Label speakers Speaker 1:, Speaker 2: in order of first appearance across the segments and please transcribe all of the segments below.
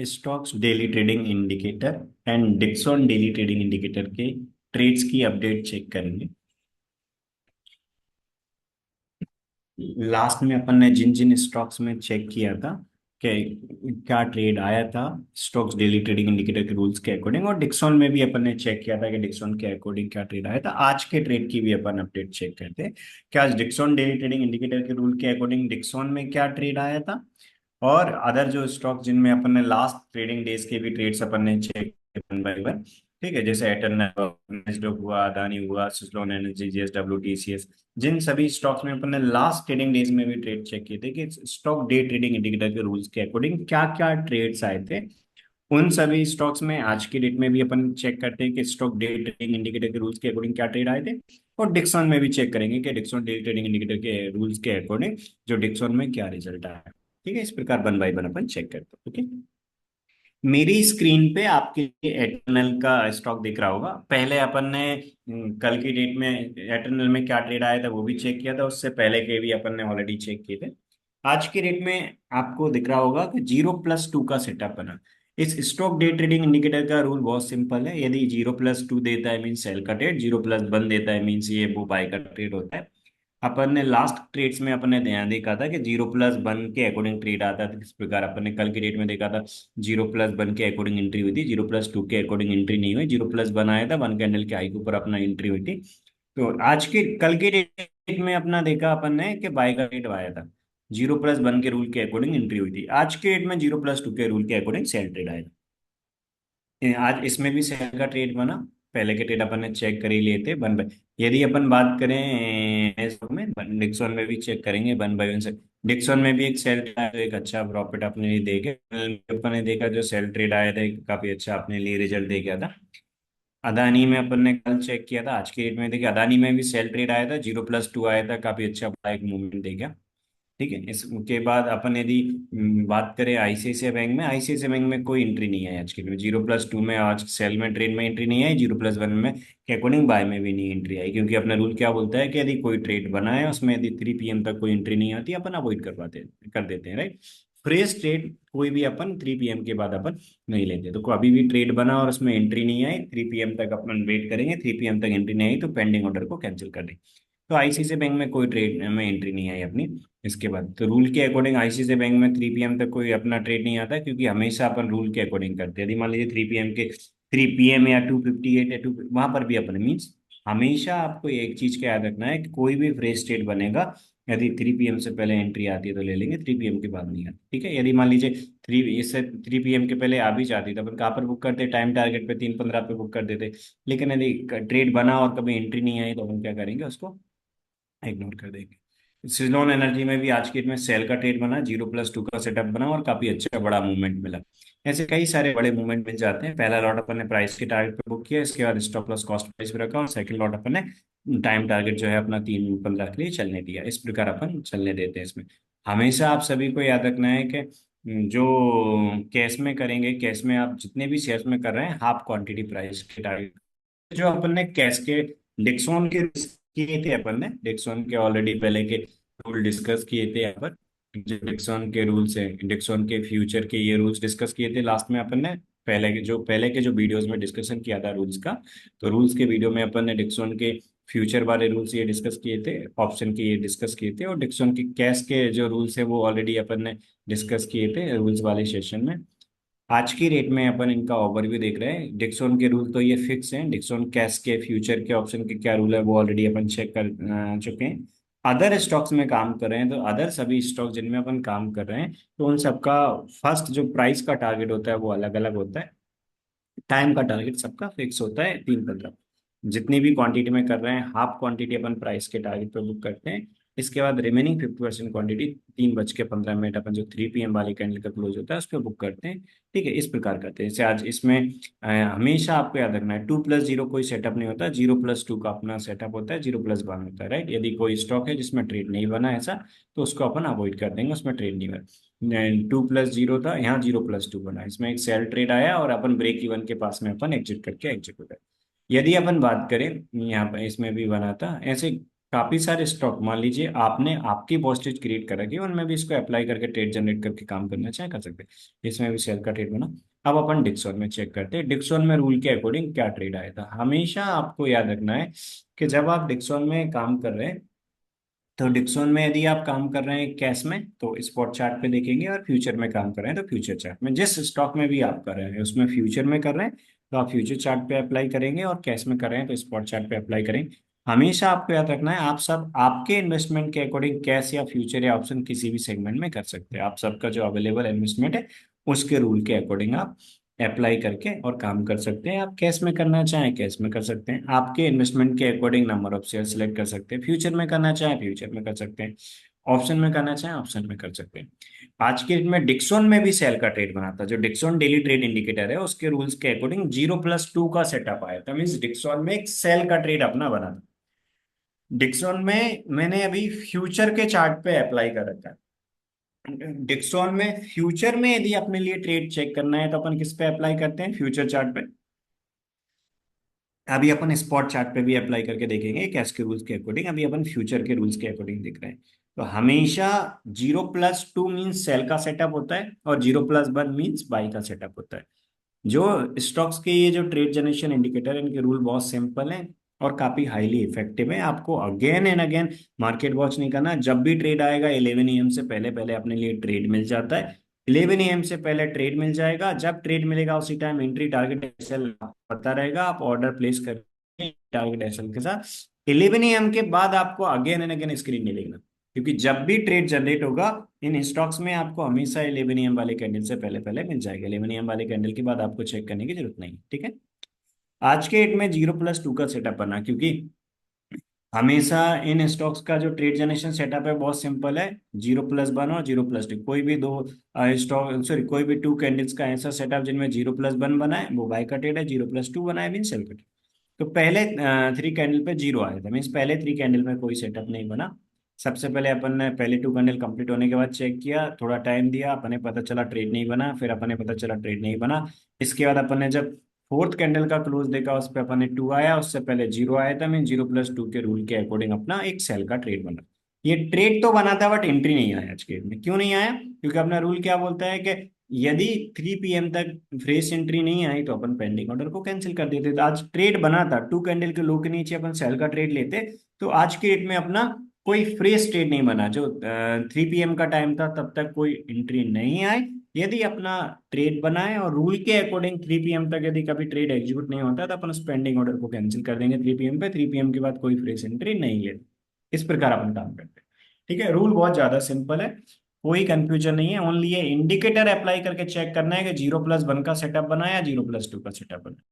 Speaker 1: Stocks daily trading indicator and Dixon daily trading indicator के trades की update check करेंगे। Last में अपन ने जिन जिन स्टॉक्स में चेक किया था कि क्या ट्रेड आया था स्टॉक्स डेली ट्रेडिंग इंडिकेटर के रूल्स के अकॉर्डिंग, और डिक्सॉन में भी अपन ने चेक किया था कि डिक्सॉन के अकॉर्डिंग क्या ट्रेड आया था। आज के ट्रेड की भी अपन अपडेट चेक करते हैं कि आज डिक्सॉन डेली ट्रेडिंग इंडिकेटर के रूल के अकॉर्डिंग डिक्सॉन में क्या ट्रेड आया था, और अदर जो स्टॉक जिनमें अपन ने लास्ट ट्रेडिंग डेज के भी ट्रेड्स अपन ने चेक वन बाय वन। ठीक है, जैसे एटर्नल हुआ, अदानी हुआ, सुजलॉन एनर्जी, जेएसडब्ल्यू, टीसीएस, जिन सभी स्टॉक्स में अपन ने लास्ट ट्रेडिंग डेज में भी ट्रेड चेक किए थे कि स्टॉक डे ट्रेडिंग इंडिकेटर के रूल्स के अकॉर्डिंग क्या क्या ट्रेड्स आए थे। उन सभी स्टॉक्स में आज की डेट में भी अपन चेक करते हैं कि स्टॉक डे ट्रेडिंग इंडिकेटर के रूल्स के अकॉर्डिंग क्या ट्रेड आए थे, और डिक्सन में भी चेक करेंगे कि डिक्सन डे ट्रेडिंग इंडिकेटर के रूल्स के अकॉर्डिंग जो डिक्सन में क्या रिजल्ट आया। ठीक है, इस प्रकार वन बाय वन अपन चेक करते हैं। ओके, मेरी स्क्रीन पे आपके एटर्नल का स्टॉक दिख रहा होगा। पहले अपन ने कल की डेट में एटर्नल में क्या ट्रेड आया था वो भी चेक किया था, उससे पहले के भी अपन ने ऑलरेडी चेक किए थे। आज की डेट में आपको दिख रहा होगा कि 0+2 का सेटअप बना। इस स्टॉक डे ट्रेडिंग इंडिकेटर का रूल बहुत सिंपल है। यदि 0+2 देता है मीन सेल का ट्रेड, 0+1 देता है मीन्स ये वो बाय का ट्रेड होता है। अपन ने लास्ट ट्रेड्स में अपन ने ध्यान देखा था कि 0+1 के अकॉर्डिंग ट्रेड आता था, किस प्रकार अपन ने कल की डेट में देखा था। 0+1 के अकॉर्डिंग एंट्री हुई थी, 0+2 के अकॉर्डिंग एंट्री नहीं हुई, 0+1 आया था, वन कैंडल के हाई के ऊपर अपना एंट्री हुई थी। तो आज के कल के डेट में अपना देखा अपन ने कि बाय का रेट आया था, 0+1 के रूल के अकॉर्डिंग एंट्री हुई थी। आज के डेट में 0+2 के रूल के अकॉर्डिंग सेल ट्रेड आया था। आज इसमें भी सेल का ट्रेड बना। पहले के ट्रेड अपन ने चेक कर ही लिए थे वन बाय। यदि अपन बात करें में डिक्सॉन में भी चेक करेंगे वन बाय वन से। डिक्सॉन में भी एक सेल ट्रेड आया, तो एक अच्छा प्रॉफिट अपने लिए देखे। अपन ने देखा जो सेल ट्रेड आया था काफी अच्छा अपने लिए रिजल्ट दे गया था। अदानी में अपन ने कल चेक किया था, आज के डेट में देखिए अदानी में भी सेल ट्रेड आया था, 0+2 आया था, काफी अच्छा बड़ा एक मूवमेंट दे गया। ठीक है, इसके बाद अपन यदि बात करें आईसीआईसीआई बैंक में, आईसीआईसीआई बैंक में कोई एंट्री नहीं है आज के लिए। 0+2 में आज सेल में ट्रेड में एंट्री नहीं आई, 0+1 में के अकॉर्डिंग बाय में भी नहीं एंट्री आई, क्योंकि अपना रूल क्या बोलता है कि यदि कोई ट्रेड बना है उसमें यदि 3 PM तक कोई एंट्री नहीं आती अपन अवॉइड करवाते कर देते हैं, राइट। फ्रेश ट्रेड कोई भी अपन 3 PM के बाद अपन नहीं लेते। तो अभी भी ट्रेड बना और उसमें एंट्री नहीं आई, 3 PM तक अपन वेट करेंगे, 3 PM तक एंट्री नहीं आई तो पेंडिंग ऑर्डर को कैंसिल कर देंगे। तो आईसीआईसीआई बैंक में कोई ट्रेड में एंट्री नहीं आई अपनी। इसके बाद तो रूल के अकॉर्डिंग आईसीआईसीआई बैंक में 3 PM तक कोई अपना ट्रेड नहीं आता, क्योंकि हमेशा अपन रूल के अकॉर्डिंग करते हैं। यदि मान लीजिए 3 PM या 258 या टू वहां पर भी अपन मीन्स हमेशा आपको एक चीज का याद रखना है कि कोई भी फ्रेश ट्रेड बनेगा, यदि 3 PM से पहले एंट्री आती है तो ले लेंगे, 3 PM के बाद नहीं आती। ठीक है, यदि मान लीजिए 3 PM के पहले आ भी जाती तो अपन कहाँ पर बुक करते, टाइम टारगेट पे 3:15 पे बुक कर देते। लेकिन यदि ट्रेड बना और कभी एंट्री नहीं आई तो अपन क्या करेंगे, उसको इग्नोर कर देंगे। सिजलॉन एनर्जी में भी आज के डेट में सेल का ट्रेड बना, 0+2 का सेटअप बना और काफी अच्छा बड़ा मूवमेंट मिला। ऐसे कई सारे बड़े मूवमेंट मिल जाते हैं। पहला लॉट अपन ने प्राइस के टारगेट पे बुक किया, इसके बाद स्टॉप लॉस कॉस्ट प्राइस पे रखा, और सेकंड लॉट अपन ने टाइम टारगेट जो है अपना 3:15 के लिए चलने दिया। इस प्रकार अपन चलने देते हैं इसमें। हमेशा आप सभी को याद रखना है कि जो कैश में करेंगे, कैश में आप जितने भी शेयर्स में कर रहे हैं हाफ क्वांटिटी प्राइस के टारगेट। जो अपन ने कैश के डिक्सॉन के किए थे, अपन ने डिक्सॉन के ऑलरेडी पहले के रूल डिस्कस किए थे यहाँ पर। जो डिक्सॉन के रूल्स हैं, डिक्सॉन के फ्यूचर के ये रूल्स डिस्कस किए थे लास्ट में अपन ने। पहले के जो वीडियोस में डिस्कशन किया था रूल्स का, तो रूल्स के वीडियो में अपन ने डिक्सॉन के फ्यूचर वाले रूल्स ये डिस्कस किए थे, ऑप्शन के ये डिस्कस किए थे, और डिक्सॉन के कैश के जो रूल्स है वो ऑलरेडी अपन ने डिस्कस किए थे रूल्स वाले सेशन में। आज की रेट में अपन इनका ओवरव्यू देख रहे हैं। डिक्सॉन के रूल तो ये फिक्स हैं, डिक्सॉन कैश के फ्यूचर के ऑप्शन के क्या रूल है वो ऑलरेडी अपन चेक कर चुके हैं। अदर स्टॉक्स में काम कर रहे हैं, तो अदर सभी स्टॉक जिनमें अपन काम कर रहे हैं, तो उन सबका फर्स्ट जो प्राइस का टारगेट होता है वो अलग अलग होता है। टाइम का टारगेट सबका फिक्स होता है 3:15। जितनी भी क्वांटिटी में कर रहे हैं हाफ क्वांटिटी अपन प्राइस के टारगेट पे बुक करते हैं। इसके बाद रिमेनिंग 50% क्वांटिटी 3:15 अपन जो 3 PM वाली कैंडल का क्लोज होता है उस पर बुक करते हैं। ठीक है, इस प्रकार करते हैं। जैसे आज इसमें हमेशा आपको याद रखना है 2+0 कोई सेटअप नहीं होता, 0+2 का अपना सेटअप होता है, 0+1 होता है, राइट। यदि कोई स्टॉक है जिसमें ट्रेड नहीं बना ऐसा, तो उसको अपन अवॉइड कर देंगे, उसमें ट्रेड नहीं बना। 2+0 था, यहाँ 0+2 बना, इसमें एक सेल ट्रेड आया और अपन ब्रेक इवन के पास में अपन एग्जिट करके एग्जिट हो गए। यदि अपन बात करें यहाँ पर इसमें भी बना था ऐसे काफी सारे स्टॉक, मान लीजिए आपने आपकी पोस्टेज क्रिएट कर रखी है, उनमें भी इसको अप्लाई करके ट्रेड जनरेट करके काम करना चाहे कर सकते हैं, इसमें भी सेल का ट्रेड बना। अब अपन डिक्सॉन में चेक करते हैं, डिक्सॉन में रूल के अकॉर्डिंग क्या ट्रेड आया था। हमेशा आपको याद रखना है कि जब आप डिक्सॉन में काम कर रहे हैं, तो डिक्सॉन में यदि आप काम कर रहे हैं कैश में तो स्पॉट चार्ट पे देखेंगे, और फ्यूचर में काम कर रहे हैं तो फ्यूचर चार्ट में। जिस स्टॉक में भी आप कर रहे हैं उसमें फ्यूचर में कर रहे हैं तो आप फ्यूचर चार्ट पे अप्लाई करेंगे, और कैश में कर रहे हैं तो स्पॉट चार्ट पे अप्लाई करेंगे। हमेशा आपको याद रखना है, आप सब आपके इन्वेस्टमेंट के अकॉर्डिंग कैश या फ्यूचर या ऑप्शन किसी भी सेगमेंट में कर सकते हैं। आप सबका जो अवेलेबल इन्वेस्टमेंट है उसके रूल के अकॉर्डिंग आप अप्लाई करके और काम कर सकते हैं। आप कैश में करना चाहें कैश में कर सकते हैं, आपके इन्वेस्टमेंट के according number of share select कर सकते हैं। फ्यूचर में करना चाहें फ्यूचर में कर सकते हैं, ऑप्शन में करना चाहें ऑप्शन में कर सकते हैं। आज के डेट में डिक्सॉन में भी सेल का ट्रेड बना था। जो डिक्सॉन डेली ट्रेड इंडिकेटर है उसके रूल्स के अकॉर्डिंग 0+2 का सेटअप आया था, मीन डिक्सॉन में एक सेल का ट्रेड अपना बना था। डिक्सॉन में मैंने अभी फ्यूचर के चार्ट पे अप्लाई कर रखा है। डिक्सॉन में फ्यूचर में यदि अपने लिए ट्रेड चेक करना है तो अपन किस पे अप्लाई करते हैं, फ्यूचर चार्ट पे। अभी अपन स्पॉट चार्ट पे भी अप्लाई करके देखेंगे कैश के रूल्स के अकॉर्डिंग, अभी अपन फ्यूचर के रूल्स के अकॉर्डिंग देख रहे हैं। तो हमेशा 0+2 मीन्स सेल का सेटअप होता है, और 0+1 मीन्स बाई का सेटअप होता है। जो स्टॉक्स के ये जो ट्रेड जनरेशन इंडिकेटर है इनके रूल बहुत सिंपल हैं और काफी हाईली इफेक्टिव है। आपको again and again market watch नहीं करना, जब भी ट्रेड आएगा 11 AM से पहले पहले अपने लिए ट्रेड मिल जाता है। 11 AM से पहले ट्रेड मिल जाएगा, जब ट्रेड मिलेगा उसी टाइम एंट्री टारगेट एसएल पता रहेगा, आप ऑर्डर प्लेस करेंगे टारगेट एसएल के साथ। 11 AM के बाद आपको अगेन एंड अगेन स्क्रीन नहीं लेना, क्योंकि जब भी ट्रेड जनरेट होगा इन स्टॉक्स में आपको हमेशा 11 AM वाले कैंडल से पहले पहले मिल जाएगा। 11 AM वाले कैंडल के बाद आपको चेक करने की जरूरत नहीं, ठीक है। आज के डेट में 0+2 का सेटअप बना, क्योंकि हमेशा इन स्टॉक्स का जो ट्रेड जनरेशन सेटअप है बहुत सिंपल है। 0+1 और 0+2, कोई भी दो स्टॉक सॉरी कोई भी टू कैंडल्स का ऐसा सेटअप जिनमें 0+1 बना है वो बाय का ट्रेड है, 0+2 बना है मीन सेल का ट्रेड। तो पहले 3 कैंडल पे जीरो आया था, मीन्स पहले 3 कैंडल में कोई सेटअप नहीं बना। सबसे पहले अपन ने पहले 2 कैंडल कंप्लीट होने के बाद चेक किया, थोड़ा टाइम दिया, अपने पता चला ट्रेड नहीं बना, फिर अपने पता चला ट्रेड नहीं बना। इसके बाद अपन ने जब फोर्थ कैंडल का क्लोज देखा उस पर अपन ने 2 आया, उससे पहले जीरो आया था, मीन 0+2 के रूल के अकॉर्डिंग अपना एक सेल का ट्रेड बना। ये ट्रेड तो बना था बट एंट्री नहीं आया आज के डेट में। क्यों नहीं आया, क्योंकि अपना रूल क्या बोलता है कि यदि 3 PM तक फ्रेश एंट्री नहीं आई तो अपन पेंडिंग ऑर्डर को कैंसिल कर देते। तो आज ट्रेड बना था 2 कैंडल के लो के नीचे अपन सेल का ट्रेड लेते, तो आज के डेट में अपना कोई फ्रेश ट्रेड नहीं बना। जो 3 PM का टाइम था तब तक कोई एंट्री नहीं आई। यदि अपना ट्रेड बना है और रूल के अकॉर्डिंग 3 PM तक यदि कभी ट्रेड एग्जीक्यूट नहीं होता तो अपन उस पेंडिंग ऑर्डर को कैंसिल कर देंगे 3 PM पे। 3 PM के बाद कोई फ्रेश एंट्री नहीं लेते। इस प्रकार अपन काम करते हैं, ठीक है। रूल बहुत ज्यादा सिंपल है, कोई कंफ्यूजन नहीं है। ओनली ये इंडिकेटर अप्लाई करके चेक करना है कि 0+1 का सेटअप बना है या 0+2 का सेटअप बना है।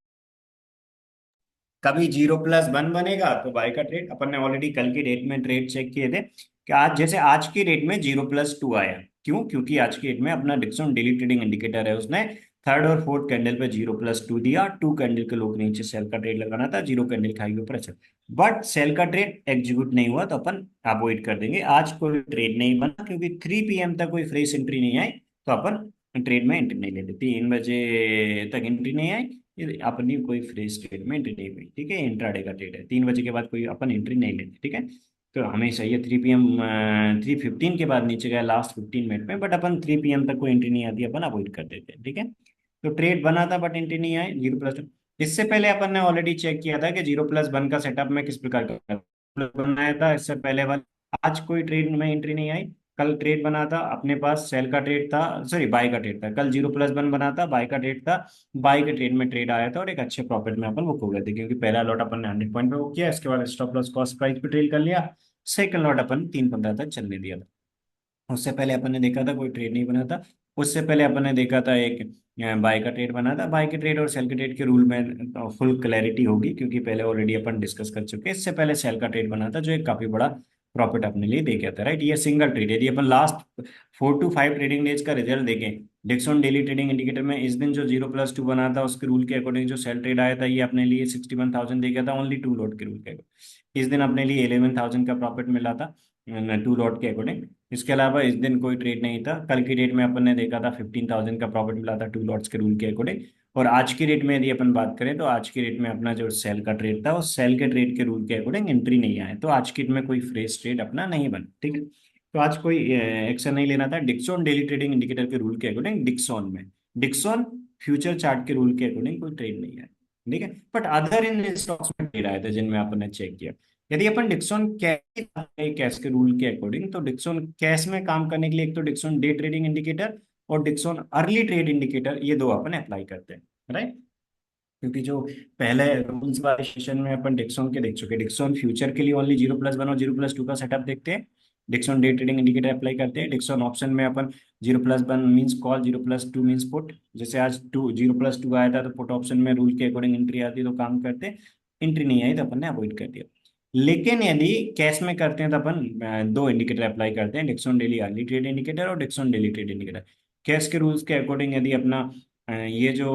Speaker 1: कभी 0+1 बनेगा तो बाय का ट्रेड, अपन ने ऑलरेडी कल की डेट में ट्रेड चेक किए थे कि आज जैसे आज की डेट में 0+2 आया। क्यों, क्योंकि आज की डेट में अपना डिक्सन डेली ट्रेडिंग इंडिकेटर है, उसने थर्ड और फोर्थ कैंडल पे 0+2 दिया। 2 कैंडल के लोग नीचे सेल का ट्रेड लगाना था, 0 कैंडल खाई के ऊपर अच्छा, बट सेल का ट्रेड एग्जीक्यूट नहीं हुआ तो अपन अवॉइड कर देंगे। आज कोई ट्रेड नहीं बना क्योंकि 3 PM तक कोई फ्रेश एंट्री नहीं आई, तो अपन ट्रेड में एंट्री नहीं लेते। 3 बजे तक एंट्री नहीं आई, ये अपनी कोई फ्रेश ट्रेड में एंट्री नहीं हुई, ठीक है। इंट्राडे का ट्रेड है, 3 बजे के बाद कोई अपन एंट्री नहीं लेते, ठीक है। तो हमेशा ये 3 PM 3:15 के बाद नीचे गया लास्ट 15 मिनट में, बट अपन 3 PM तक कोई एंट्री नहीं आती, अपन अवॉइड कर देते हैं, ठीक है। तो ट्रेड बना था बट एंट्री नहीं आई 0+2। इससे पहले अपन ने ऑलरेडी चेक किया था कि 0+1 का सेटअप में किस प्रकार का बनाया था इससे पहले वाला। आज कोई ट्रेड में एंट्री नहीं आई। कल ट्रेड बना था अपने पास, सेल का ट्रेड था, सॉरी बाय का ट्रेड था। कल 0+1 बना था, बाय का ट्रेड था। बाय के ट्रेड में ट्रेड आया था और एक अच्छे प्रॉफिट में अपन बुक हो गए थे, क्योंकि पहला लॉट अपन ने 100 पॉइंट पे बुक किया, इसके बाद स्टॉप लॉस कॉस्ट प्राइस पे ट्रेड कर लिया। सेकंड लॉट अपन 3:15 तक चलने दिया था। उससे पहले अपन ने देखा था कोई ट्रेड नहीं बना था। उससे पहले अपन ने देखा था एक बाय का ट्रेड बना था। बाय के ट्रेड और सेल के ट्रेड के रूल में फुल क्लैरिटी होगी, क्योंकि पहले ऑलरेडी अपन डिस्कस कर चुके हैं। इससे पहले सेल का ट्रेड बना था जो एक काफी बड़ा प्रॉफिट अपने लिए दे गया था, राइट। ये सिंगल ट्रेड, यदि अपन लास्ट 4 to 5 ट्रेडिंग डेज का रिजल्ट देखें डिक्सन डेली ट्रेडिंग इंडिकेटर में, इस दिन जो 0+2 बना था उसके रूल के अकॉर्डिंग जो सेल ट्रेड आया था ये अपने लिए 61,000 दे गया था, ओनली 2 लॉट के रूल के अकॉर्डिंग। इस दिन अपने लिए 11,000 का प्रॉफिट मिला था 2 लॉट के अकॉर्डिंग। इसके अलावा इस दिन कोई ट्रेड नहीं था। कल की डेट में अपन ने देखा था 15,000 का प्रॉफिट मिला था 2 लॉट्स के रूल के अकॉर्डिंग। और आज की डेट में यदि अपन बात करें तो आज की डेट में अपना जो सेल का ट्रेड था, उस सेल के ट्रेड के रूल के अकॉर्डिंग एंट्री नहीं आया, तो आज की डेट में कोई फ्रेश ट्रेड अपना नहीं बना। ठीक है, तो आज कोई एक्शन नहीं लेना था। डिक्सॉन डेली ट्रेडिंग इंडिकेटर के रूल के अकॉर्डिंग डिक्सॉन फ्यूचर चार्ट के रूल के अकॉर्डिंग कोई ट्रेड नहीं आया। ठीक है, बट अदर इन स्टॉक्स में ट्रेड आए थे जिनमें अपन ने चेक किया। यदि अपन डिक्सॉन कैश के रूल के अकॉर्डिंग, तो डिक्सॉन कैश में काम करने के लिए एक तो डिक्सॉन डे ट्रेडिंग इंडिकेटर और डिक्सॉन अर्ली ट्रेड इंडिकेटर, ये दो अपन अप्लाई करते हैं, राइट। क्योंकि जो पहले रूल्स वाले सेशन में अपन डिक्सॉन के देख चुके, डिक्सॉन फ्यूचर के लिए ओनली 0+1 और 0+2 का सेटअप देखते हैं। Dixon day trading indicator apply करते हैं। डिक्सॉन ऑप्शन में अपन 0+1 मीन्स कॉल, 0+2 मीन्स पुट। जैसे आज 0+2 आया था तो पुट ऑप्शन में रूल के अकॉर्डिंग एंट्री आती तो काम करते, एंट्री नहीं आई तो अपन ने अवॉइड कर दिया। लेकिन यदि कैश में करते हैं तो अपन दो इंडिकेटर अप्लाई करते हैं, Dixon daily early trade indicator और Dixon daily trade indicator. Cash के रूल्स के अकॉर्डिंग यदि अपना ये जो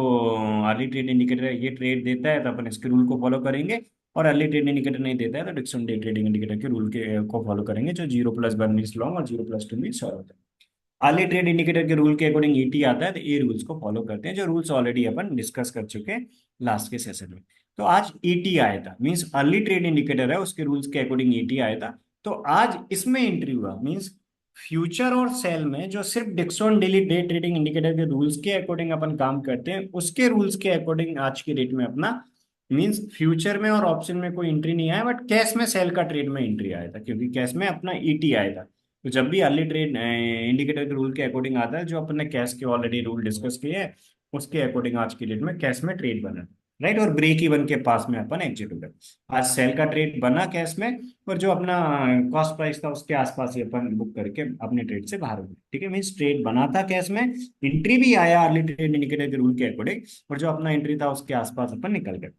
Speaker 1: अर्ली ट्रेड इंडिकेटर है ये ट्रेड देता है तो अपन इसके रूल को फॉलो करेंगे, और अर्ली ट्रेड इंडिकेटर नहीं देता है तो डिक्सन डे ट्रेडिंग इंडिकेटर के रूल के को फॉलो करेंगे, जो 0+1 मीन्स लॉन्ग और 0+2 मीन्स शॉर्ट होता है। अर्ली ट्रेड इंडिकेटर के रूल के अकॉर्डिंग ईटी आता है, तो ये रूल्स को फॉलो करते हैं, जो रूल्स ऑलरेडी अपन डिस्कस कर चुके हैं लास्ट के सेशन में। तो आज ईटी आया था, मीन्स अर्ली ट्रेड इंडिकेटर है उसके रूल्स के अकॉर्डिंग ईटी आया था, तो आज इसमें एंट्री हुआ। मीन्स फ्यूचर और सेल में जो सिर्फ Dixon daily day trading indicator के रूल्स के अकॉर्डिंग अपन काम करते हैं, उसके रूल्स के अकॉर्डिंग आज की डेट में अपना मीन्स फ्यूचर में और ऑप्शन में कोई एंट्री नहीं आया, बट कैश में सेल का ट्रेड में एंट्री आया था, क्योंकि कैश में अपना ईटी आया था। तो जब भी अर्ली ट्रेड इंडिकेटर के रूल के अकॉर्डिंग आता है, जो अपन ने कैश के ऑलरेडी रूल डिस्कस किए हैं, उसके अकॉर्डिंग आज की डेट में कैश में ट्रेड बना, राइट। और ब्रेक इवन के पास में अपन एग्जिट हो गए। आज सेल का ट्रेड बना कैश में, और जो अपना कॉस्ट प्राइस था उसके आसपास ही अपन बुक करके अपने ट्रेड से बाहर हो गए। ठीक है, मीन्स ट्रेड बना था कैश में, एंट्री भी आया अर्ली ट्रेड इंडिकेटर के रूल के अकॉर्डिंग, और जो अपना एंट्री था उसके आसपास अपन निकल गए।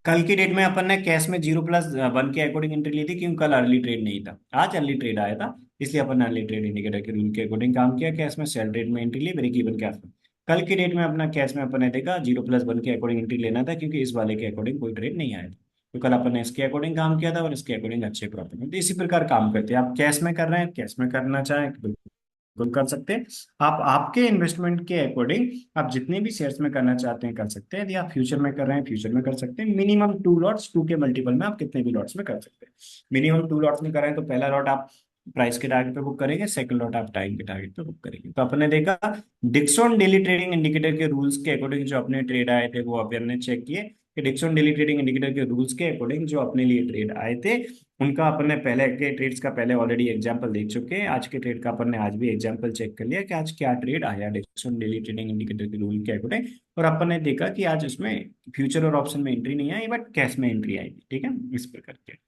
Speaker 1: कल की डेट में अपन ने कैश में 0+1 के अकॉर्डिंग एंट्री ली थी, क्योंकि कल अर्ली ट्रेड नहीं था, आज अर्ली ट्रेड आया था, इसलिए अपन ने अर्ली ट्रेड इंडिकेटर के रूल के अकॉर्डिंग काम किया। कैश में सेल ट्रेड में एंट्री ली ब्रेक इवन के आसपास। कल की डेट में अपना कैश में अपन ने देखा 0+1 के अकॉर्डिंग एंट्री लेना था, क्योंकि इस वाले के अकॉर्डिंग कोई ट्रेड नहीं आया था। तो कल अपन ने इसके अकॉर्डिंग काम किया था और इसके अकॉर्डिंग अच्छे प्रॉफिट में, तो इसी प्रकार काम करते हैं। आप कैश में कर रहे हैं, कैश में करना चाहें बिल्कुल कर सकते हैं। आप आपके इन्वेस्टमेंट के अकॉर्डिंग आप जितने भी शेयर्स में करना चाहते हैं कर सकते हैं। यदि आप फ्यूचर में कर रहे हैं फ्यूचर में कर सकते हैं। मिनिमम 2 लॉट्स, 2 के मल्टीपल में आप कितने भी लॉट्स में कर सकते हैं। मिनिमम 2 लॉट्स में कर रहे हैं तो पहला लॉट आप प्राइस के टारगेट पे बुक करेंगे, सेकंड लॉट आप टाइम के टारगेट पे बुक करेंगे। तो अपने देखा डिक्सॉन डेली ट्रेडिंग इंडिकेटर के रूल्स के अकॉर्डिंग जो अपने ट्रेड आए थे वो अपन ने चेक किए कि डिक्सॉन डेली ट्रेडिंग इंडिकेटर के रूल्स के अकॉर्डिंग जो अपने लिए ट्रेड आए थे, उनका अपन ने पहले के ट्रेड्स का पहले ऑलरेडी एग्जांपल देख चुके हैं। आज के ट्रेड का अपन ने आज भी एग्जांपल चेक कर लिया कि आज क्या ट्रेड आया डिक्सन डेली ट्रेडिंग इंडिकेटर के रूल के अकॉर्डिंग, और अपन ने देखा कि आज उसमें फ्यूचर और ऑप्शन में एंट्री नहीं आई, बट कैश में एंट्री आई। ठीक है, इस प्रकार के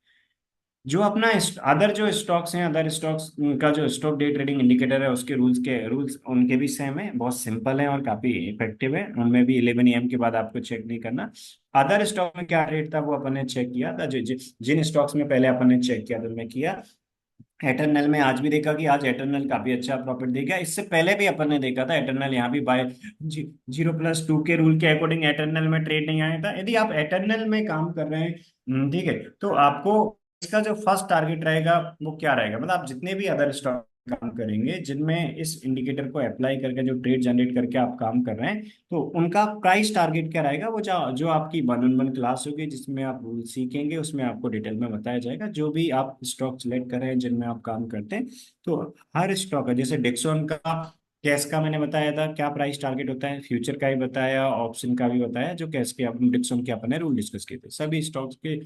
Speaker 1: जो अपना अदर जो स्टॉक्स हैं, अदर स्टॉक्स का जो स्टॉक डे ट्रेडिंग इंडिकेटर है उसके रूल्स उनके भी सेम है, बहुत सिंपल है और काफी इफेक्टिव है। उनमें भी 11 AM के बाद आपको चेक नहीं करना। अदर स्टॉक में क्या रेट था वो अपन ने चेक किया था, जिन स्टॉक्स में पहले अपन ने चेक किया था उनमें किया। एटर्नल में आज भी देखा कि आज एटर्नल काफी अच्छा प्रॉफिट देगा। इससे पहले भी अपन ने देखा था एटर्नल यहाँ भी बाय 0+2 के रूल के अकॉर्डिंग एटर्नल में ट्रेड नहीं आया था। यदि आप एटर्नल में काम कर रहे हैं, ठीक है, तो आपको इसका जो फर्स्ट टारगेट रहेगा वो क्या रहेगा, मतलब आप जितने भी अदर स्टॉक काम करेंगे जिनमें इस इंडिकेटर को अप्लाई करके जो ट्रेड जनरेट करके आप काम कर रहे हैं, तो उनका प्राइस टारगेट क्या रहेगा, वो जो जो आपकी 1-on-1 क्लास होगी जिसमें आप रूल सीखेंगे, उसमें आपको डिटेल में बताया जाएगा। जो भी आप स्टॉक सिलेक्ट कर रहे हैं जिनमें आप काम करते हैं, तो हर स्टॉक है, जैसे डिक्सॉन का कैश का मैंने बताया था क्या प्राइस टारगेट होता है, फ्यूचर का भी बताया, ऑप्शन का भी बताया, जो कैश के अपन डिक्सॉन के अपन ने रूल डिस्कस किए थे। सभी स्टॉक्स के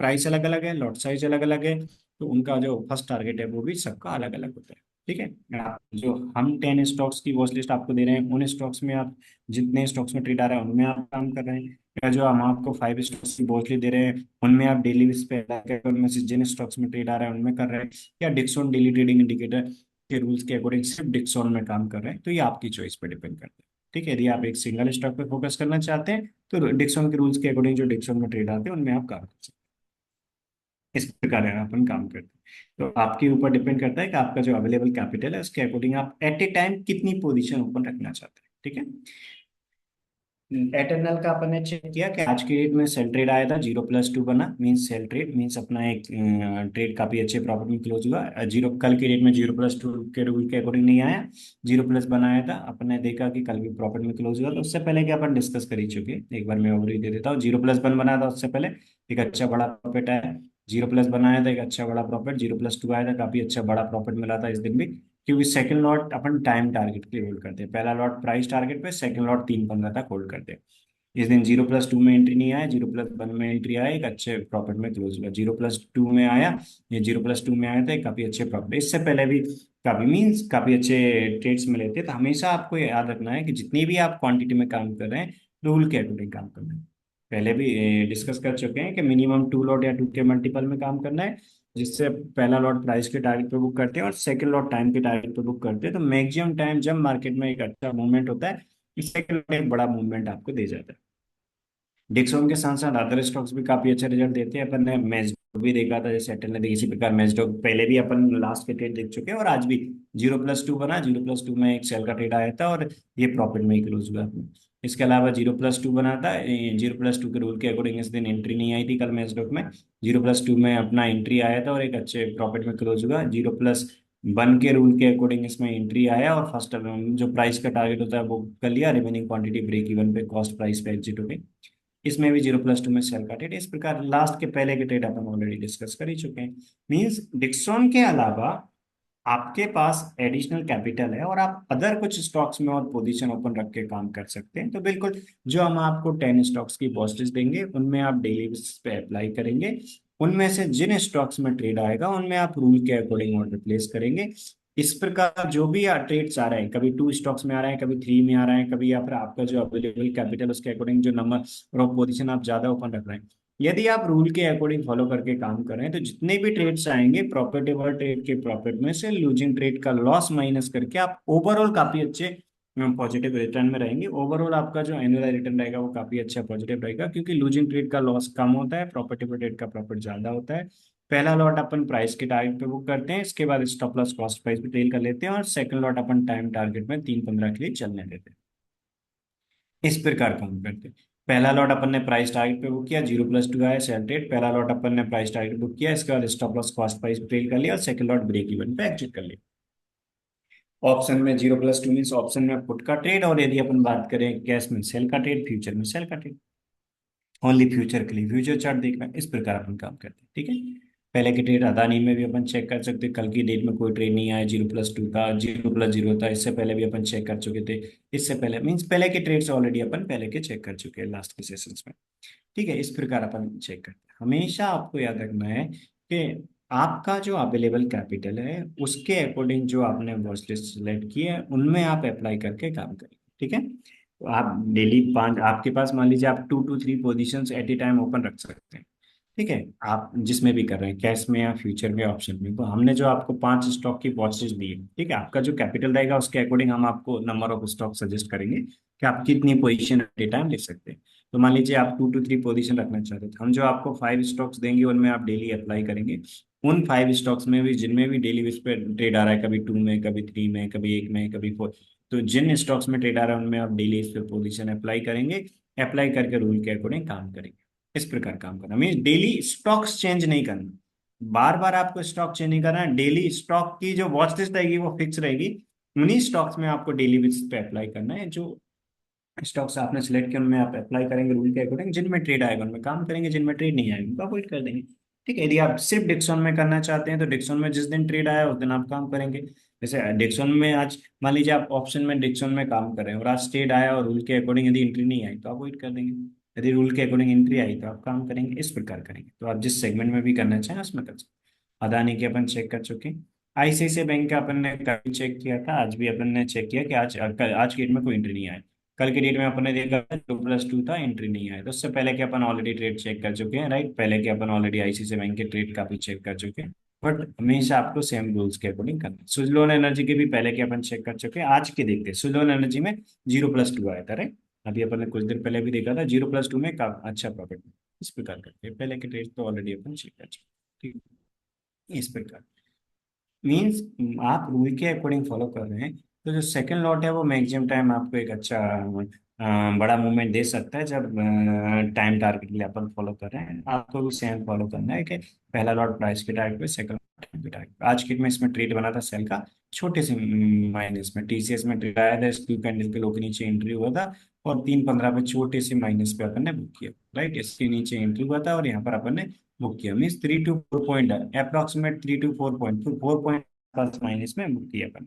Speaker 1: प्राइस अलग अलग है, लॉट साइज अलग अलग है, तो उनका जो फर्स्ट टारगेट है वो भी सबका अलग अलग होता है। ठीक है, जो हम 10 स्टॉक्स की वॉच लिस्ट आपको दे रहे हैं, उन स्टॉक्स में आप जितने स्टॉक्स में ट्रेड आ रहा है उनमें आप काम कर रहे हैं, या जो हम आपको 5 स्टॉक्स की वॉच लिस्ट दे रहे हैं उनमें आप डेली बेस पे उनमें से जिन स्टॉक्स में ट्रेड आ रहा है उनमें कर रहे हैं, या डिक्सॉन डेली ट्रेडिंग इंडिकेटर के रूल्स के अकॉर्डिंग सिर्फ डिक्सॉन में काम कर रहे हैं, तो ये आपकी चॉइस पर डिपेंड करता है। ठीक है, यदि आप एक सिंगल स्टॉक पे फोकस करना चाहते हैं तो डिक्सॉन के रूल्स के अकॉर्डिंग जो डिक्सॉन में ट्रेड आते हैं उनमें आप काम कर सकते हैं। इस प्रकार है अपन काम करते हैं। तो आपके ऊपर डिपेंड करता है कि आपका जो अवेलेबल कैपिटल है उसके अकॉर्डिंग आप एट ए टाइम कितनी पोजीशन ओपन रखना चाहते हैं। ठीक है, एटर्नल का अपन ने चेक किया कि आज के डेट में सेल ट्रेड आया था, 0+2 बना, मींस सेल ट्रेड मींस अपना एक ट्रेड काफी अच्छे प्रॉफिट में क्लोज हुआ। जीरो कल के डेट में 0+2 के रूल के अकॉर्डिंग नहीं आया, 0+ बनाया था, अपन ने देखा कि कल भी प्रॉफिट में क्लोज हुआ। तो उससे पहले क्या अपन डिस्कस कर ही चुके, एक बार मैं ओवरव्यू दे देता हूँ। 0+1 बनाया था उससे पहले, एक अच्छा बड़ा प्रॉफिट आया। 0+ बनाया था, एक अच्छा बड़ा प्रॉफिट। 0+2 आया था, काफी अच्छा बड़ा प्रॉफिट मिला था इस दिन भी, क्योंकि सेकंड लॉट अपन टाइम टारगेट के होल्ड करते हैं, पहला लॉट प्राइस टारगेट पे, सेकंड लॉट 3:15 तक होल्ड करते हैं। इस दिन 0+2 में एंट्री नहीं आया, 0+1 में एंट्री आया, एक अच्छे प्रॉफिट में क्लोज हुआ। 0+2 में आया, ये 0+2 में आया था, एक काफी अच्छे प्रॉफिट। इससे पहले भी काफी मीन्स काफी अच्छे ट्रेड्स मिले थे। तो हमेशा आपको याद रखना है कि जितनी भी आप क्वांटिटी में काम कर रहे हैं, रूल के अकॉर्डिंग काम करना है। पहले भी डिस्कस कर चुके हैं कि मिनिमम 2 लॉट या 2 के मल्टीपल में काम करना है, जिससे पहला लॉट प्राइस के टारगेट पे बुक करते हैं और सेकंड लॉट टाइम के टारगेट पे बुक करते हैं। तो मैक्सिमम टाइम जब मार्केट में एक अच्छा मूवमेंट होता है, सेकंड लॉट एक बड़ा मूवमेंट आपको दे जाता है। डिक्सॉन के साथ साथ अदर स्टॉक्स भी काफी अच्छा रिजल्ट देते हैं। अपन ने मैजडॉक भी देखा था, जैसे एयरटेल ने देखी, इसी प्रकार मैजडॉक पहले भी अपन लास्ट के ट्रेड देख चुके हैं, और आज भी 0+2 बना, 0+2 में एक सेल का ट्रेड आया था और ये प्रॉफिट में ही क्लोज हुआ अपने। इसके अलावा 0+2 बना था, 0+2 के रूल के अकॉर्डिंग इस दिन एंट्री नहीं आई थी कल मैजडॉक में। 0+2 में अपना एंट्री आया था और एक अच्छे प्रॉफिट में क्लोज हुआ। 0+1 के रूल के अकॉर्डिंग इसमें एंट्री आया और फर्स्ट जो प्राइस का टारगेट होता है वो कर लिया, रिमेनिंग क्वांटिटी ब्रेक इवन पे कॉस्ट प्राइस पे एग्जिट हो गई। इसमें भी 0+2 में सेल का ट्रेड। इस प्रकार लास्ट के पहले के ट्रेड अपन ऑलरेडी डिस्कस कर ही चुके हैं। मींस डिक्सॉन के अलावा आपके पास एडिशनल कैपिटल है और आप अदर कुछ स्टॉक्स में और पोजीशन ओपन रख के काम कर सकते हैं, तो बिल्कुल जो हम आपको 10 स्टॉक्स की वॉच लिस्ट देंगे, उनमें आप डेली बेसिस पे अप्लाई करेंगे। उनमें से जिन स्टॉक्स में ट्रेड आएगा उनमें आप रूल के अकॉर्डिंग ऑर्डर प्लेस करेंगे। इस प्रकार जो भी ट्रेड्स आ रहे हैं, कभी 2 स्टॉक्स में आ रहे हैं, कभी 3 में आ रहे हैं, कभी या फिर आपका जो अवेलेबल कैपिटल उसके अकॉर्डिंग जो नंबर और पोजीशन आप ज्यादा ओपन रख रहे हैं, यदि आप रूल के अकॉर्डिंग फॉलो करके काम कर रहे हैं, तो जितने भी ट्रेड्स आएंगे प्रॉफिटेबल ट्रेड के प्रॉफिट में से लूजिंग ट्रेड का लॉस माइनस करके आप ओवरऑल काफी अच्छे पॉजिटिव रिटर्न में रहेंगे। ओवरऑल आपका जो एनुअल रिटर्न रहेगा वो काफी अच्छा पॉजिटिव रहेगा, क्योंकि लूजिंग ट्रेड का लॉस कम होता है, प्रॉफिटेबल ट्रेड का प्रॉफिट ज्यादा होता है। पहला लॉट अपन प्राइस के टारगेट पे बुक करते हैं, इसके बाद स्टॉप लॉस कॉस्ट प्राइस पे टेल कर लेते हैं, और सेकंड लॉट अपन टाइम टारगेट में 3:15 के लिए चलने देते हैं। इस प्रकार काम करते हैं। पहला लॉट अपन ने प्राइस टारगेट पे बुक किया, 0+2 आया सेल ट्रेड, पहला लॉट अपन ने प्राइस टारगेट बुक किया, इसके बाद stop loss cost price trail कर लिया और सेकंड लॉट ब्रेक इवन पे एग्जिट कर लिया। ऑप्शन में 0+2 मीन ऑप्शन में पुट का ट्रेड, और यदि अपन बात करें कैश में सेल का ट्रेड, फ्यूचर में सेल का ट्रेड। ओनली फ्यूचर के लिए फ्यूचर चार्ट देखना है। इस प्रकार अपन काम करते हैं, ठीक है। पहले के ट्रेड अदानी में भी अपन चेक कर सकते हैं, कल की डेट में कोई ट्रेड नहीं आया 0+2 का, 0+0 था, इससे पहले भी अपन चेक कर चुके थे। इससे पहले मीन्स पहले के ट्रेड्स ऑलरेडी अपन पहले के चेक कर चुके हैं लास्ट के सेशंस में, ठीक है। इस प्रकार अपन चेक करते हैं। हमेशा आपको याद रखना है कि आपका जो अवेलेबल कैपिटल है उसके अकॉर्डिंग जो आपने वॉच लिस्ट सेलेक्ट की है उनमें आप अप्लाई करके काम करें, ठीक है। तो आप डेली 5, आपके पास मान लीजिए आप 2 to 3 positions at a time open रख सकते हैं, ठीक है। आप जिसमें भी कर रहे हैं, कैश में या फ्यूचर में, ऑप्शन में, तो हमने जो आपको 5 स्टॉक की वॉचेस दी है, ठीक है, आपका जो कैपिटल रहेगा उसके अकॉर्डिंग हम आपको नंबर ऑफ स्टॉक सजेस्ट करेंगे कि आप कितनी पोजीशन एट ए टाइम ले सकते हैं। तो मान लीजिए आप 2 to 3 पोजीशन रखना चाहते हैं, तो हम जो आपको 5 स्टॉक्स देंगे उनमें आप डेली अप्लाई करेंगे। उन 5 स्टॉक्स में भी जिनमें भी डेली बेस पे ट्रेड आ रहा है, कभी 2 में, कभी 3 में, कभी 1 में, कभी 4, तो जिन स्टॉक्स में ट्रेड आ रहा है उनमें आप डेली इस पे पोजीशन अप्लाई करेंगे। अप्लाई करके रूल के अकॉर्डिंग काम करेंगे। इस प्रकार काम करना मीन डेली स्टॉक्स चेंज नहीं करना, बार बार आपको स्टॉक चेंज नहीं करना। डेली स्टॉक की जो वॉच लिस्ट रहेगी वो फिक्स रहेगी, उन्हीं स्टॉक्स में आपको डेली बेसिस पे अप्लाई करना है। जो स्टॉक्स आपने सिलेक्ट किया उनमें आप अप्लाई करेंगे रूल के अकॉर्डिंग, जिनमें ट्रेड आएगा उनमें काम करेंगे, जिनमें ट्रेड नहीं आएगा उनको अवॉइड कर देंगे, ठीक है। यदि आप सिर्फ डिक्सॉन में करना चाहते हैं तो डिक्सॉन में जिस दिन ट्रेड आया उस दिन आप काम करेंगे। जैसे डिक्सॉन में आज मान लीजिए आप ऑप्शन में डिक्सॉन में काम कर रहे हैं और आज ट्रेड आया और रूल के अकॉर्डिंग यदि एंट्री नहीं आई तो अवॉइड कर देंगे, यदि रूल के अकॉर्डिंग एंट्री आई तो आप काम करेंगे। इस प्रकार करेंगे, तो आप जिस सेगमेंट में भी करना चाहें उसमें कर सकते हैं। अदानी के अपन चेक कर चुके हैं। आईसीआईसीआई बैंक का अपन ने कल चेक किया था, आज भी अपन ने चेक किया कि आज की डेट में कोई एंट्री नहीं आया। कल की डेट में अपन ने देखा 2+2 था, एंट्री नहीं आया, तो उससे पहले के अपन ऑलरेडी ट्रेड चेक कर चुके हैं, राइट। पहले के अपन ऑलरेडी आईसीआईसीआई बैंक के ट्रेड काफी चेक कर चुके हैं। बट हमेशा आपको सेम रूल्स के अकॉर्डिंग करना है। सुजलोन एनर्जी के भी पहले के अपन चेक कर चुके हैं। आज के देखते हैं, सुजलोन एनर्जी में 0+2 आया था, राइट। अभी अपन ने कुछ दिन पहले भी देखा था 0+2 में अच्छा प्रॉफिट। इस प्रकार करके पहले के ट्रेड तो ऑलरेडी अपन चेक कर चुके हैं, ठीक है। इस प्रकार मीन्स आप रूल के अकॉर्डिंग फॉलो कर रहे हैं, तो जो सेकंड लॉट है वो मैक्सिमम टाइम आपको एक अच्छा बड़ा मूवमेंट दे सकता है जब टाइम टारगेट के लिए अपन फॉलो कर रहे हैं। आपको भी सेम फॉलो करना है कि पहला लॉट प्राइस के टारगेट पे, सेकंड टाइम के टारगेट पे। आज के में इसमें ट्रेड बना था सेल का, छोटे से माइनस में। टीसीएस में ट्रेड आया था, स्क्यू कैंडल के लो के नीचे एंट्री हुआ था और 3.15 पे छोटे से माइनस पे अपन ने बुक किया, राइट। इसके नीचे एंट्री हुआ था और यहाँ पर अपन ने बुक किया, mean 3 to 4 point, approximate 3 to 4 point, 4 point plus minus में बुक किया अपन।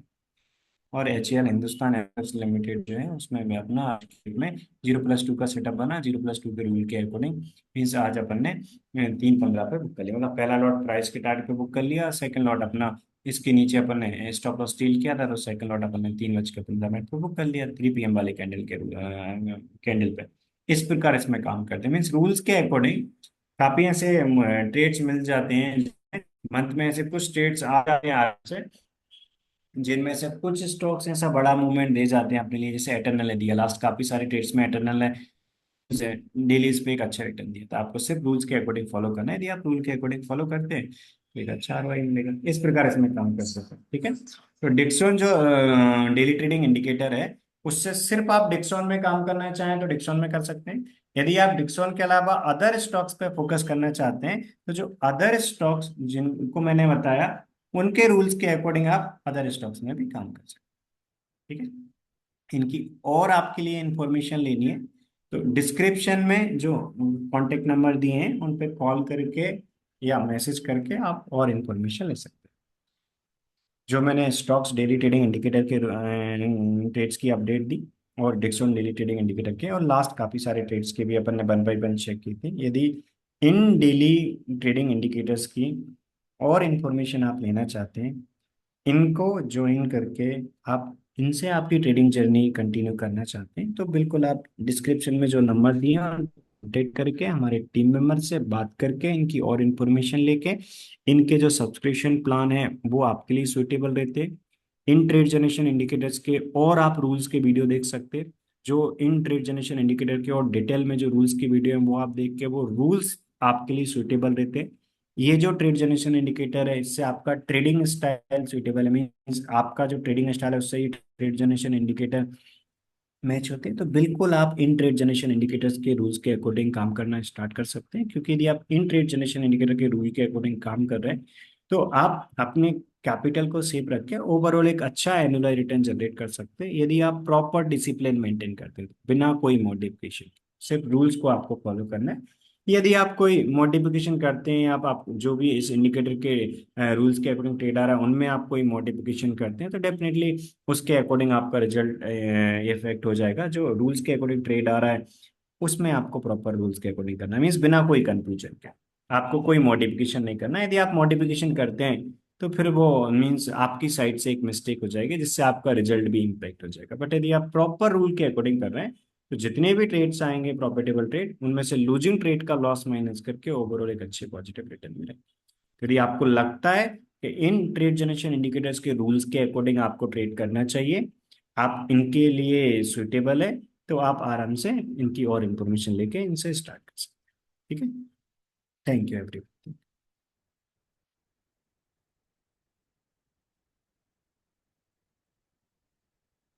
Speaker 1: और एच हिंदुस्तान एयरवेज लिमिटेड जो है उसमें भी अपना आज के में 0+2 का सेटअप बना, 0+2 के रूल के अकॉर्डिंग। मीन्स आज अपन ने 3.15 पे बुक कर लिया, मतलब पहला लॉट प्राइस के टारगेट पे बुक कर लिया, सेकंड लॉट अपना इसके नीचे अपन ने स्टॉप लॉस डील किया था, तो सेकंड लॉट अपन ने 3:15 पे बुक कर लिया 3 PM वाले कैंडल के कैंडल पे। इस प्रकार इसमें काम करते हैं, मीन्स रूल्स के अकॉर्डिंग काफी ऐसे ट्रेड्स मिल जाते हैं मंथ में। ऐसे कुछ ट्रेड्स आ जाते हैं आज से, जिनमें से कुछ स्टॉक्स ऐसा बड़ा मूवमेंट दे जाते हैं अपने लिए, जैसे एटर्नल ने दिया लास्ट, काफी सारे ट्रेड्स में एटर्नल ने डेली इस पे एक अच्छा रिटर्न दिया। तो आपको सिर्फ रूल्स के अकॉर्डिंग फॉलो करना है, यदि आप रूल के अकॉर्डिंग फॉलो करते हैं तो एक अच्छा आरओआई मिलेगा। इस प्रकार इसमें काम कर सकते हैं, ठीक है। तो डिक्सॉन जो डेली ट्रेडिंग इंडिकेटर है, उससे सिर्फ आप डिक्सॉन में काम करना चाहें तो डिक्सॉन में कर सकते हैं। यदि आप डिक्सॉन के अलावा अदर स्टॉक्स पे फोकस करना चाहते हैं, तो जो अदर स्टॉक्स जिनको मैंने बताया उनके रूल्स के अकॉर्डिंग आप अदर स्टॉक्स में भी काम कर सकते हैं, ठीक है। इनकी और आपके लिए इंफॉर्मेशन लेनी है तो डिस्क्रिप्शन में जो कांटेक्ट नंबर दिए हैं उन पे कॉल करके या मैसेज करके आप और इंफॉर्मेशन ले सकते हैं। जो मैंने स्टॉक्स डेली ट्रेडिंग इंडिकेटर के ट्रेड्स की अपडेट दी, और डिक्सन डेली ट्रेडिंग इंडिकेटर के, और लास्ट काफी सारे ट्रेड्स के भी अपन ने 1 by 1 चेक की थी। यदि इन डेली ट्रेडिंग इंडिकेटर्स की और इंफॉर्मेशन आप लेना चाहते हैं, इनको ज्वाइन करके आप इनसे आपकी ट्रेडिंग जर्नी कंटिन्यू करना चाहते हैं, तो बिल्कुल आप डिस्क्रिप्शन में जो नंबर दिए हैं कॉन्टेक्ट करके हमारे टीम मेंबर से बात करके इनकी और इन्फॉर्मेशन लेके इनके जो सब्सक्रिप्शन प्लान है वो आपके लिए सुटेबल रहते हैं। इन ट्रेड जनरेशन इंडिकेटर्स के और आप रूल्स के वीडियो देख सकते हैं। जो इन ट्रेड जनरेशन इंडिकेटर के और डिटेल में जो रूल्स की वीडियो है वो आप देख के वो रूल्स आपके लिए सुटेबल रहते हैं। ये जो ट्रेड जनरेशन इंडिकेटर है इससे आपका ट्रेडिंग स्टाइल सुटेबल है, मीन्स आपका जो ट्रेडिंग स्टाइल है उससे ही ट्रेड जनरेशन इंडिकेटर मैच होते हैं। तो बिल्कुल आप इन ट्रेड जनरेशन इंडिकेटर्स के रूल्स के अकॉर्डिंग काम करना स्टार्ट कर सकते हैं, क्योंकि यदि आप इन ट्रेड जनरेशन इंडिकेटर के रूल के अकॉर्डिंग काम कर रहे हैं तो आप अपने कैपिटल को सेफ रख के ओवरऑल एक अच्छा एनुअल रिटर्न जनरेट कर सकते हैं, यदि आप प्रॉपर डिसिप्लिन मेंटेन करते हैं बिना कोई मॉडिफिकेशन। सिर्फ रूल्स को आपको फॉलो करना है। यदि आप कोई मॉडिफिकेशन करते हैं, आप जो भी इस इंडिकेटर के रूल्स के अकॉर्डिंग ट्रेड आ रहा है उनमें आप कोई मॉडिफिकेशन करते हैं, तो डेफिनेटली उसके अकॉर्डिंग आपका रिजल्ट इफेक्ट हो जाएगा। जो रूल्स के अकॉर्डिंग ट्रेड आ रहा है उसमें आपको प्रॉपर रूल्स के अकॉर्डिंग करना है, मीन्स बिना कोई कंफ्यूजन के आपको कोई मॉडिफिकेशन नहीं करना है। यदि आप मॉडिफिकेशन करते हैं तो फिर वो मीन्स आपकी साइड से एक मिस्टेक हो जाएगी जिससे आपका रिजल्ट भी इम्पैक्ट हो जाएगा। बट यदि आप प्रॉपर रूल के अकॉर्डिंग कर रहे हैं तो जितने भी ट्रेड्स आएंगे प्रॉफिटेबल ट्रेड, उनमें से लूजिंग ट्रेड का लॉस माइनस करके ओवरऑल एक अच्छे पॉजिटिव रिटर्न मिलेगा। यदि आपको लगता है कि इन ट्रेड जनरेशन इंडिकेटर्स के रूल्स के अकॉर्डिंग आपको ट्रेड करना चाहिए, आप इनके लिए सुटेबल है, तो आप आराम से इनकी और इंफॉर्मेशन लेके इनसे स्टार्ट कर सकते हैं, ठीक है। Thank you everyone.